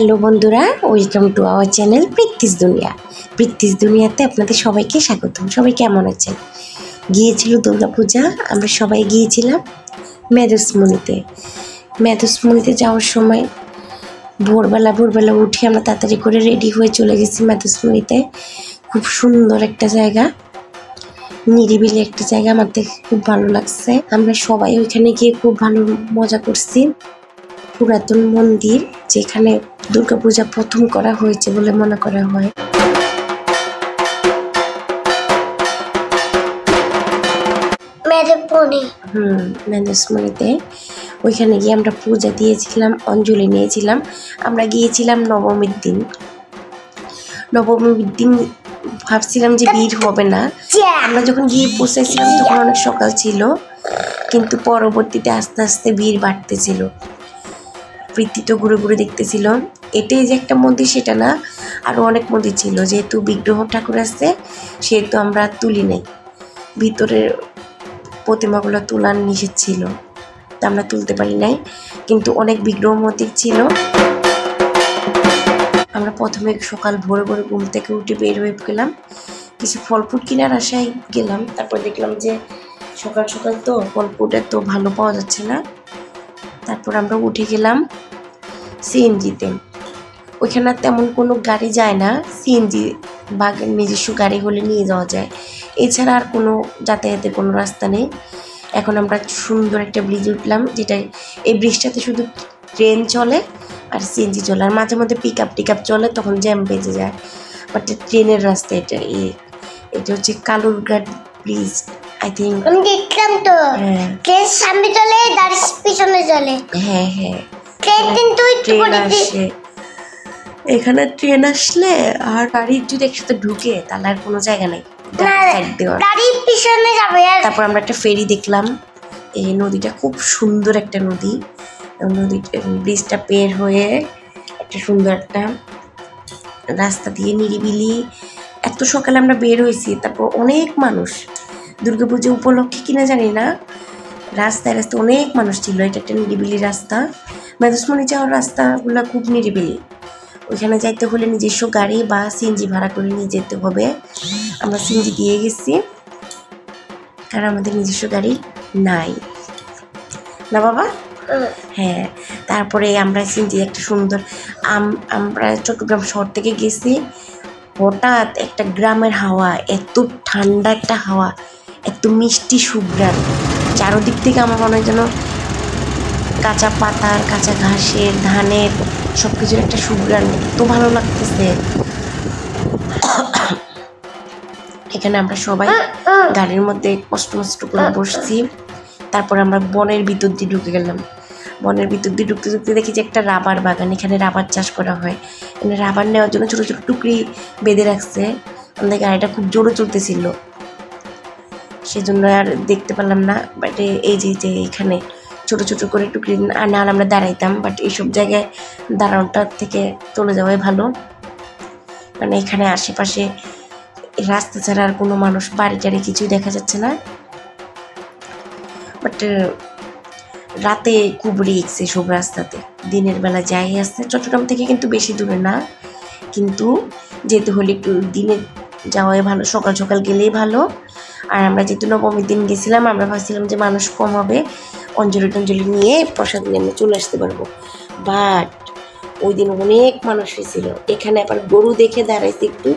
Hello বন্ধুরা, welcome to our channel Preeti's দুনিয়া। প্রীতিস দুনিয়াতে আপনাদের সবাইকে স্বাগতম। সবাই কেমন আছেন? গিয়েছিল দুর্গাপূজা, আমরা সবাই গিয়েছিলাম মেদোসমণিতে যাওয়ার সময় ভোরবেলা উঠে আমরা তাড়াতাড়ি করে রেডি হয়ে চলে গেছি মেদোসমণিতে। খুব সুন্দর একটা জায়গা, নিরিবিলি একটা জায়গা, আমাদের খুব ভালো লাগছে। আমরা সবাই ওইখানে গিয়ে খুব ভালো মজা করছি। পুরাতন মন্দির, যেখানে দুর্গাপূজা প্রথম করা হয়েছে বলে মনে করা হয়। মেদোসমণিতে ওইখানে গিয়ে আমরা পূজা দিয়েছিলাম, অঞ্জলি নিয়েছিলাম। আমরা গিয়েছিলাম নবমীর দিন ভাবছিলাম যে ভিড় হবে না। আমরা যখন গিয়ে পৌঁছেছিলাম তখন অনেক সকাল ছিল, কিন্তু পরবর্তীতে আস্তে আস্তে ভিড় বাড়তেছিল। প্রীতি তো ঘুরে ঘুরে দেখতেছিল। এটাই যে একটা মন্দির সেটা না, আরও অনেক মন্দির ছিল। যেহেতু বিগ্রহ ঠাকুর আছে সেহেতু আমরা তুলি নাই, ভিতরের প্রতিমাগুলো তোলার নিষেধ ছিল, তা আমরা তুলতে পারি নাই। কিন্তু অনেক বিগ্রহ মন্দির ছিল। আমরা প্রথমে সকাল ভোরে ঘুম থেকে উঠে বের হয়ে গেলাম, কিছু ফল ফ্রুট কেনার আশায় গেলাম। তারপর দেখলাম যে সকাল সকাল তো ফল ফ্রুট এত ভালো পাওয়া যাচ্ছে না। তারপর আমরা উঠে গেলাম সিএনজিতে। ওইখানে তেমন কোনো গাড়ি যায় না, সিএনজি বা নিজস্ব গাড়ি হলে নিয়ে যাওয়া যায়, এছাড়া আর কোনো যাতায়াতের কোনো রাস্তা নেই। এখন আমরা সুন্দর একটা ব্রিজ উঠলাম, যেটা এই ব্রিজটাতে শুধু ট্রেন চলে আর সিএনজি চলে, আর মাঝে মধ্যে পিক আপ চলে, তখন জ্যাম বেজে যায়। বাট ট্রেনের রাস্তা এটা হচ্ছে কালুরঘাট ব্রিজ, আই থিঙ্ক। আমি দেখলাম তো, ট্রেন সামনে চলে, গাড়ি পিছনে চলে। হ্যাঁ, ট্রেন কিন্তু ট্রেন আসে এখানে। ট্রেন আসলে আর গাড়ি যদি একসাথে ঢুকে তাহলে আর কোনো জায়গা নেই, গাড়ি পিছনে যাবে। তারপর আমরা একটা ফেরি দেখলাম। এই নদীটা খুব সুন্দর একটা নদী ব্রিজটা পের হয়ে একটা সুন্দর একটা রাস্তা দিয়ে নিরিবিলি। এত সকালে আমরা বের হয়েছি, তারপর অনেক মানুষ, দুর্গাপুজো উপলক্ষে কিনা জানি না, রাস্তায় অনেক মানুষ ছিল। এটা একটা নিরিবিলি রাস্তা। মেদোসমণি যাওয়ার রাস্তাগুলো খুব নিরিবিলি। ওইখানে যাইতে হলে নিজস্ব গাড়ি বা সিএনজি ভাড়া করে নিয়ে যেতে হবে। আমরা সিএনজি দিয়ে গেছি, কারণ আমাদের নিজস্ব গাড়ি নাই না বাবা। হ্যাঁ, তারপরে আমরা সিএনজি একটা সুন্দর, আমরা চট্টগ্রাম শহর থেকে গেছি। হঠাৎ একটা গ্রামের হাওয়া, এত ঠান্ডা একটা হাওয়া, এত মিষ্টি সুঘ্রাণ, চারোদিক থেকে আমার মনে হয় যেন কাঁচা পাতার, কাঁচা ঘাসের, ধানের সব কিছুর একটা সুঘ্রাণ, এত ভালো লাগতেছে। এখানে আমরা সবাই গাড়ির মধ্যে কষ্ট করে বসছি। তারপর আমরা বনের ভিতর দিয়ে ঢুকে গেলাম। বনের ভিতর দিয়ে ঢুকতে দেখি যে একটা রাবার বাগান, এখানে রাবার চাষ করা হয়। এখানে রাবার নেওয়ার জন্য ছোটো ছোটো টুকরি বেঁধে রাখছে। আমাদের গাড়িটা খুব জোরে চলতেছিল, সেজন্য আর দেখতে পেলাম না। বাট এই যে এখানে ছোটো করে টুকরি না আমরা দাঁড়াইতাম, বাট এইসব জায়গায় দাঁড়ানোটার থেকে চলে যাওয়াই ভালো, কারণ এখানে আশেপাশে রাস্তা ছাড়া আর কোনো মানুষ, বাড়ি টাড়ি কিছুই দেখা যাচ্ছে না। বাট রাতে খুব রিস্ক এসব রাস্তাতে, দিনের বেলা যাই আসছে। চট্টগ্রাম থেকে কিন্তু বেশি দূরে না, কিন্তু যেতে হলে একটু দিনে যাওয়াই ভালো, সকাল গেলেই ভালো। আর আমরা যেহেতু নবমীর দিন গেছিলাম, আমরা ভাবছিলাম যে মানুষ কম হবে, অঞ্জলি নিয়ে প্রসাদ নিয়ে আমরা চলে আসতে পারবো। বাট ওই দিন অনেক মানুষ হয়েছিল। এখানে আবার গরু দেখে দাঁড়াইছে, একটু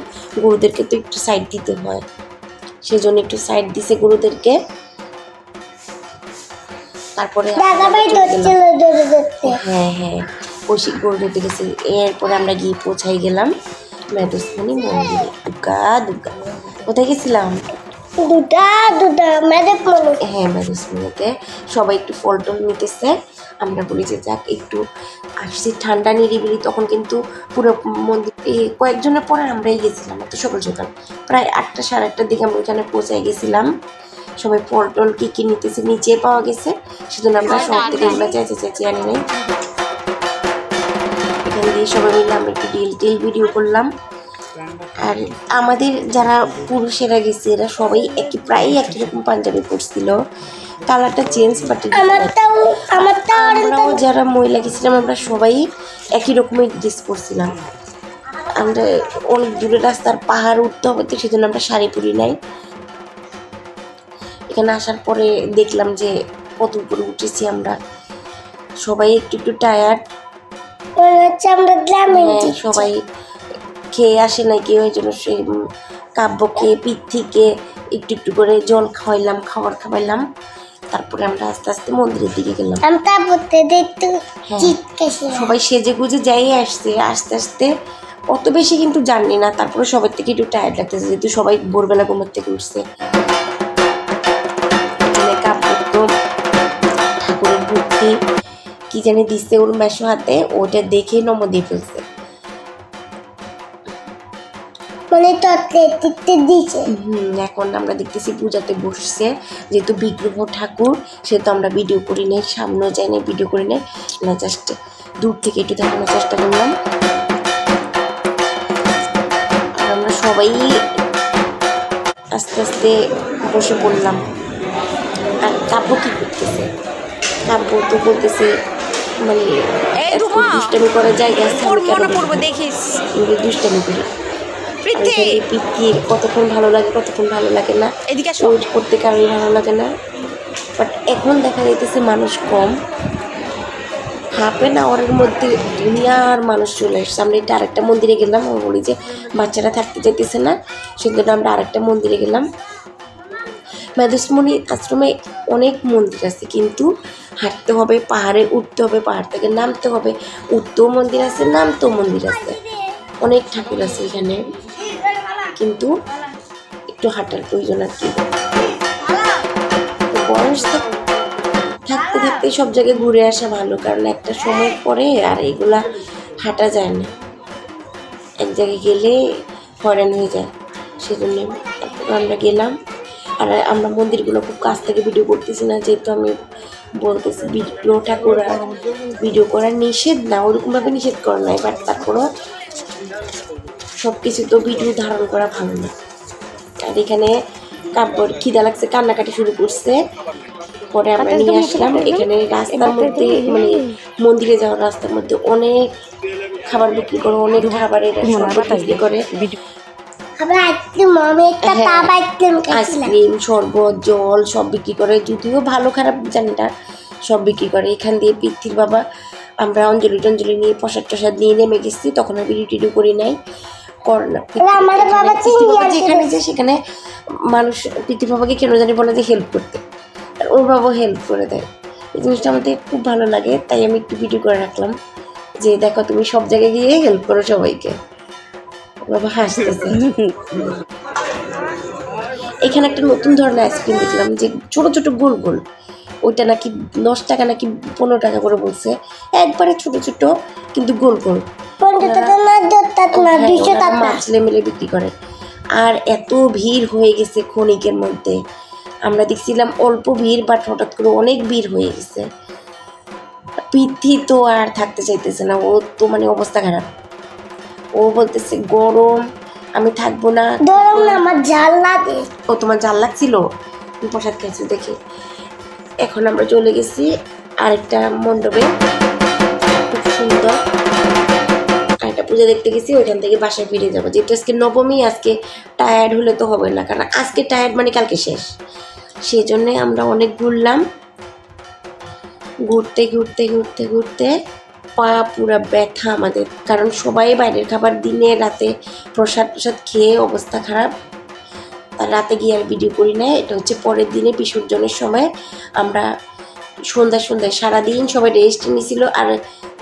গরুদেরকে তো একটু সাইড দিতে হয়, সেজন্য একটু সাইড দিছে গরুদেরকে। তারপরে হ্যাঁ কৌশিক গরু ধরতে গেছি। এরপরে আমরা গিয়ে পৌঁছাই গেলাম মেদোসমণি মন্দিরে। দুর্গা কোথায় গেছিলাম? হ্যাঁ, মেদোসমণিতে সবাই একটু ফল টল নিতেছে। আমরা বলি যে যাক একটু আসছি, ঠান্ডা নিরিবিলি। তখন কিন্তু পুরো মন্দির কয়েকজনের পরে আমরাই গেছিলাম, এত সকাল প্রায় 8টা সাড়ে 8টার দিকে আমরা ওইখানে পৌঁছাই গেছিলাম। সবাই ফল টল কি নিতেছে, নিচে পাওয়া গেছে, সেজন্য আমরা শহর থেকে এগুলো চেঁচে আনি নাই। এখান দিয়ে সবাই মিলে আমরা একটু ডিল ভিডিও করলাম। আর আমাদের যারা পুরুষেরা গেছে এরা সবাই প্রায় একই রকম পাঞ্জাবি পরছিল, কালারটা চেঞ্জ, বাট আমরাও যারা মহিলা গেছিলাম আমরা সবাই একই রকমের ড্রেস পরছিলাম। আমরা অনেক দূরে রাস্তার পাহাড় উঠতে হবে তো সেজন্য আমরা শাড়ি পরি নাই। এখানে আসার পরে দেখলাম যে কত উপরে উঠেছি আমরা, সবাই একটু একটু টায়ার্ড। সবাই খেয়ে আসে নাই কেউ, এই জন্য সেই কাব্যকে পিথিকে একটু একটু করে জল খাওয়াইলাম। তারপরে আমরা আস্তে আস্তে মন্দিরের দিকে গেলাম। সবাই সেজে গুজে যাই আসছে, আস্তে আস্তে অত বেশি কিন্তু জানি না। তারপরে সবার থেকে একটু টায়ার্ড লাগতেছে যেহেতু সবাই ভোরবেলা ঘুমের থেকে উঠছে। কাব্য তো ঠাকুরের ভক্তি কি জানি দিচ্ছে ওর মেশো হাতে, ওটা দেখে নম দিয়ে ফেলছে। এখন আমরা দেখতেছি পূজাতে বসছে, যেহেতু বিগ্রহ ঠাকুর সেহেতু আমরা ভিডিও করি নাই, সামনেও যাই নাই, ভিডিও করি নাই, না জাস্ট দূর থেকে একটু দেখানোর চেষ্টা করলাম। আমরা সবাই আস্তে আস্তে বসে পড়লাম। আর কাব্য কি করতেছে, কাব্য তো বলতেছে মানে দুষ্টামি করার জায়গা আছে, দুষ্টামি করি। পিঠির কতক্ষণ ভালো লাগে কতক্ষণ ভালো লাগে না, ওয়েট করতে কারোই ভালো লাগে না। বাট এখন দেখা যাইতেছে মানুষ কম, হাফ অ্যান আওয়ারের মধ্যে দুনিয়ার মানুষ চলে এসছে। আমরা এটা আরেকটা মন্দিরে গেলাম, আমরা বলি যে বাচ্চারা থাকতে চাইতেছে না, সেজন্য আমরা আরেকটা মন্দিরে গেলাম। মেধসমণি আশ্রমে অনেক মন্দির আছে, কিন্তু হাঁটতে হবে, পাহাড়ে উঠতে হবে, পাহাড় থেকে নামতে হবে, উঠতেও মন্দির আছে, নামতেও মন্দির আছে, অনেক ঠাকুর আছে এখানে, কিন্তু একটু হাঁটার প্রয়োজন আর কি। বয়স থাকতে থাকতে সব জায়গায় ঘুরে আসা ভালো, কারণ একটা সময় পরে আর এগুলা হাঁটা যায় না, এক জায়গায় গেলে হয়রান হয়ে যায়। সেজন্য আমরা গেলাম। আর আমরা মন্দিরগুলো খুব কাছ থেকে ভিডিও করতেছি না, যেহেতু আমি বলতেছি বিগ্রহ ঠাকুর ভিডিও করা নিষেধ না, ওরকমভাবে নিষেধ করা নাই, বাট তারপরও সব কিছু তো ভিডিও ধারণ করা ভালো না। আর এখানে কাব্যর খিদা লাগছে, কান্নাকাটি শুরু করছে। পরে আমরা নিয়ে আসলাম। এখানে রাস্তার মধ্যে মানে মন্দিরে যাওয়ার রাস্তার মধ্যে অনেক খাবার বিক্রি করে, অনেক খাবারের বিক্রি করে, আইসক্রিম, শরবত, জল সব বিক্রি করে, যদিও ভালো খারাপ জানি না, সব বিক্রি করে। এখান দিয়ে পিতৃর বাবা আমরা অঞ্জলি টঞ্জলি নিয়ে প্রসাদ টসাদ নিয়ে নেমে গেছি, তখন আর ভিডিও টিডিও করি নাই। যেখানে যে সেখানে মানুষ পিতৃ বাবাকে কেন জানি বলে যে হেল্প করতে, আর ওর বাবা হেল্প করে দেয়। এই জিনিসটা আমাদের খুব ভালো লাগে, তাই আমি একটু ভিডিও করে রাখলাম যে দেখো তুমি সব জায়গায় গিয়ে হেল্প করো সবাইকে। বাবা হাসতেছে। এখানে একটা নতুন ধরনের আইসক্রিম দেখলাম, যে ছোট ছোট গোল গোল, ওইটা নাকি 10 টাকা নাকি 15 টাকা করে বলছে, একবারে ছোট ছোট কিন্তু গোল গোল, ছেলে মিলে বিক্রি করে। আর এত ভিড় হয়ে গেছে ক্ষণিকের মধ্যে, আমরা দেখছিলাম অল্প ভিড়, বাট হঠাৎ করে অনেক ভিড় হয়ে গেছে। পিথি তো আর থাকতে চাইতেছে না, ও তো মানে অবস্থা খারাপ, ও বলতেছে গরম, আমি থাকবো না, আমার জাল লাগে। ও তোমার জাল লাগছিল, প্রসাদ খেয়েছে দেখে। এখন আমরা চলে গেছি আরেকটা মণ্ডপে, খুব সুন্দর আরেকটা পূজা দেখতে গেছি, ওইখান থেকে বাসায় ফিরে যাবো। যেহেতু আজকে নবমী, আজকে টায়ার্ড হলে তো হবে না, কারণ আজকে টায়ার্ড মানে কালকে শেষ। সেই জন্যে আমরা অনেক ঘুরলাম, ঘুরতে ঘুরতে ঘুরতে ঘুরতে পা পুরা ব্যথা আমাদের, কারণ সবাই বাইরের খাবার দিনে রাতে প্রসাদ খেয়ে অবস্থা খারাপ। আর রাতে গিয়ে আর ভিডিও করি না, এটা হচ্ছে পরের দিনে বিসর্জনের সময়। আমরা সন্ধ্যায় সারাদিন সবাই রেস্ট নিয়েছিল, আর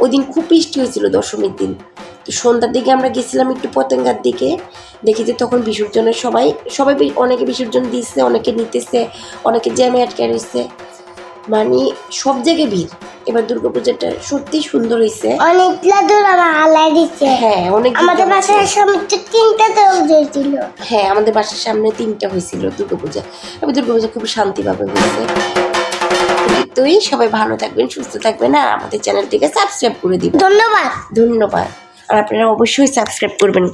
ওই দিন খুব বৃষ্টি হয়েছিল দশমীর দিন। তো সন্ধ্যার দিকে আমরা গেছিলাম একটু পতেঙ্গার দিকে, দেখি যে তখন বিসর্জনের সবাই অনেকে বিসর্জন দিচ্ছে, অনেকে নিতেছে, অনেকে জ্যামে আটকে রয়েছে, মানে সব জায়গায় ভিড়। এবার দুর্গাপূজাটা সত্যি সুন্দর হয়েছে, অনেকগুলা দূর আমার হালাই দিচ্ছে। হ্যাঁ, অনেক। আমাদের বাসার সামনে 3টা হয়েছিল। হ্যাঁ, আমাদের বাসার সামনে 3টা হয়েছিল দুর্গাপূজা। এবার দুর্গাপূজা খুব শান্তিভাবে হয়েছে। তুই সবাই ভালো থাকবেন, সুস্থ থাকবেন, আর আমাদের চ্যানেলটিকে সাবস্ক্রাইব করে দিবেন। ধন্যবাদ। আর আপনারা অবশ্যই সাবস্ক্রাইব করবেন।